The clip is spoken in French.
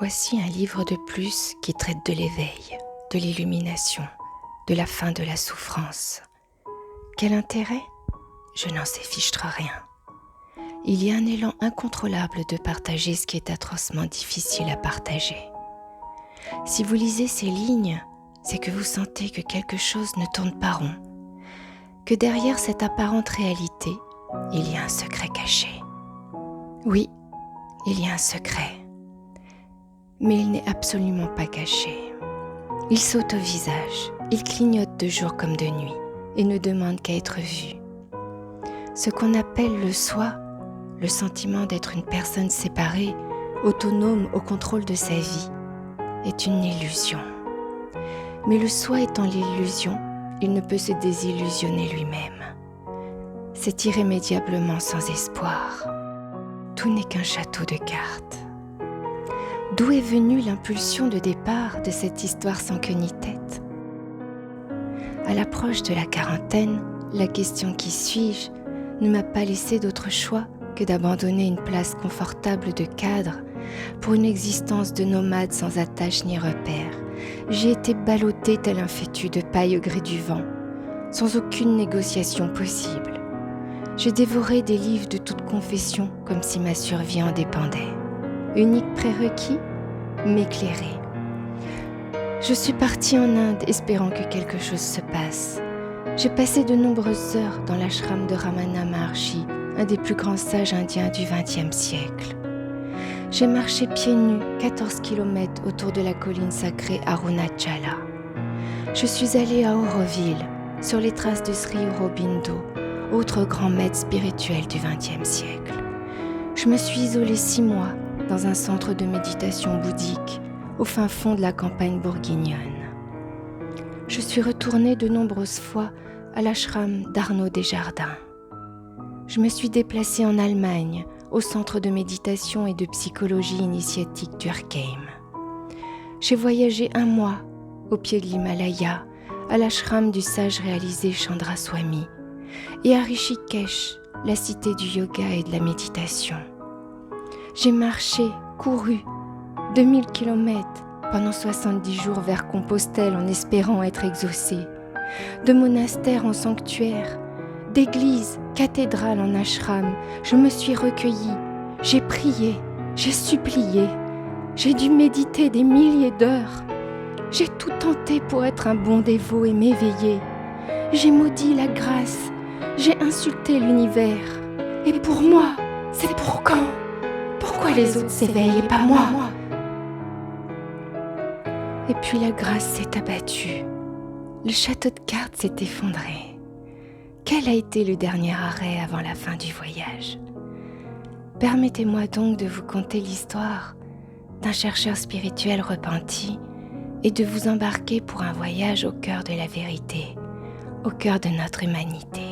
Voici un livre de plus qui traite de l'éveil, de l'illumination, de la fin de la souffrance. Quel intérêt ? Je n'en sais fichtre rien. Il y a un élan incontrôlable de partager ce qui est atrocement difficile à partager. Si vous lisez ces lignes, c'est que vous sentez que quelque chose ne tourne pas rond, que derrière cette apparente réalité, il y a un secret caché. Oui, il y a un secret. Mais il n'est absolument pas caché. Il saute au visage, il clignote de jour comme de nuit et ne demande qu'à être vu. Ce qu'on appelle le soi, le sentiment d'être une personne séparée, autonome au contrôle de sa vie, est une illusion. Mais le soi étant l'illusion, il ne peut se désillusionner lui-même. C'est irrémédiablement sans espoir. Tout n'est qu'un château de cartes. D'où est venue l'impulsion de départ de cette histoire sans queue ni tête ? À l'approche de la quarantaine, la question « qui suis-je » ne m'a pas laissé d'autre choix que d'abandonner une place confortable de cadre pour une existence de nomade sans attache ni repère. J'ai été ballottée tel un fétu de paille au gré du vent, sans aucune négociation possible. J'ai dévoré des livres de toute confession comme si ma survie en dépendait. Unique prérequis ? M'éclairer. Je suis partie en Inde espérant que quelque chose se passe. J'ai passé de nombreuses heures dans l'ashram de Ramana Maharshi, un des plus grands sages indiens du XXe siècle. J'ai marché pieds nus 14 km autour de la colline sacrée Arunachala. Je suis allée à Auroville, sur les traces de Sri Aurobindo, autre grand maître spirituel du XXe siècle. Je me suis isolée 6 mois dans un centre de méditation bouddhique au fin fond de la campagne bourguignonne. Je suis retournée de nombreuses fois à l'ashram d'Arnaud Desjardins. Je me suis déplacée en Allemagne, au centre de méditation et de psychologie initiatique d'Urkheim. J'ai voyagé 1 mois au pied de l'Himalaya, à l'ashram du sage réalisé Chandraswami, et à Rishikesh, la cité du yoga et de la méditation. J'ai marché, couru, 2000 km pendant 70 jours vers Compostelle en espérant être exaucée. De monastère en sanctuaire, d'église, cathédrale en ashram, je me suis recueillie, j'ai prié, j'ai supplié, j'ai dû méditer des milliers d'heures. J'ai tout tenté pour être un bon dévot et m'éveiller. J'ai maudit la grâce, j'ai insulté l'univers. Et pour moi, c'est pour quand ? Pourquoi les autres s'éveillent et pas moi ? Et puis la grâce s'est abattue. Le château de cartes s'est effondré. Quel a été le dernier arrêt avant la fin du voyage ? Permettez-moi donc de vous conter l'histoire d'un chercheur spirituel repenti et de vous embarquer pour un voyage au cœur de la vérité, au cœur de notre humanité.